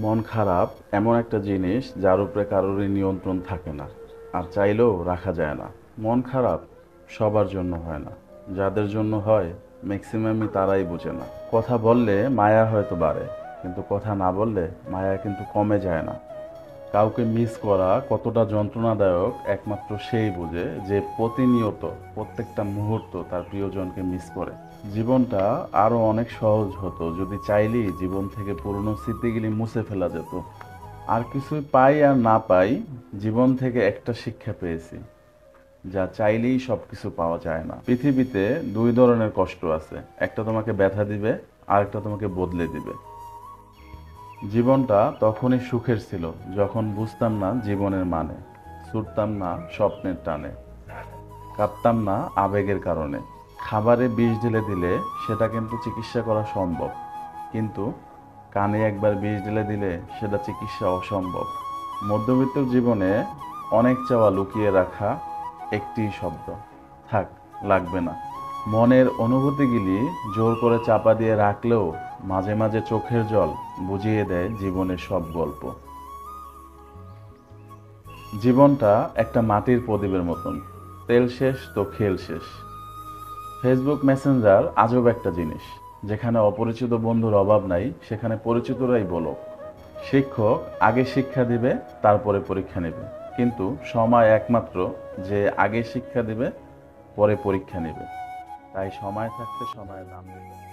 মন খারাপ এমন একটা জিনিস যার উপরে কারোরই নিয়ন্ত্রণ থাকে না, আর চাইলেও রাখা যায় না। মন খারাপ সবার জন্য হয় না, যাদের জন্য হয় ম্যাক্সিমামই তারাই বোঝে না। কথা বললে মায়া হয়তো বাড়ে, কিন্তু কথা না বললে মায়া কিন্তু কমে যায় না। কাউকে মিস করা কতটা যন্ত্রণাদায়ক একমাত্র সেই বোঝে যে প্রতিনিয়ত প্রত্যেকটা মুহূর্ত তার প্রিয়জনকে মিস করে। জীবনটা আরো অনেক সহজ হতো যদি চাইলেই জীবন থেকে পুরনো স্মৃতিগুলি মুছে ফেলা যেত। আর কিছুই পাই আর না পাই, জীবন থেকে একটা শিক্ষা পেয়েছি, যা চাইলেই সবকিছু পাওয়া যায় না। পৃথিবীতে দুই ধরনের কষ্ট আছে, একটা তোমাকে ব্যথা দিবে, আর একটা তোমাকে বদলে দিবে। জীবনটা তখনই সুখের ছিল যখন বুঝতাম না জীবনের মানে, ছুটতাম না স্বপ্নের টানে, কাঁদতাম না আবেগের কারণে। খাবারে বিষ ঢেলে দিলে সেটা কিন্তু চিকিৎসা করা সম্ভব, কিন্তু কানে একবার বিষ ঢেলে দিলে সেটা চিকিৎসা অসম্ভব। মধ্যবিত্ত জীবনে অনেক চাওয়া লুকিয়ে রাখা একটি শব্দ, থাক, লাগবে না। মনের অনুভূতিগুলি জোর করে চাপা দিয়ে রাখলেও মাঝে মাঝে চোখের জল বুঝিয়ে দেয় জীবনের সব গল্প। জীবনটা একটা মাটির প্রদীপের মতন, তেল শেষ তো খেল শেষ। ফেসবুক মেসেঞ্জার আজব একটা জিনিস, যেখানে অপরিচিত বন্ধুর অভাব নাই, সেখানে পরিচিতরাই বলো। শিক্ষক আগে শিক্ষা দিবে, তারপরে পরীক্ষা নেবে, কিন্তু সময় একমাত্র যে আগে শিক্ষা দিবে, পরে পরীক্ষা নেবে। তাই সময় থাকতে সময়ের দাম দেবে।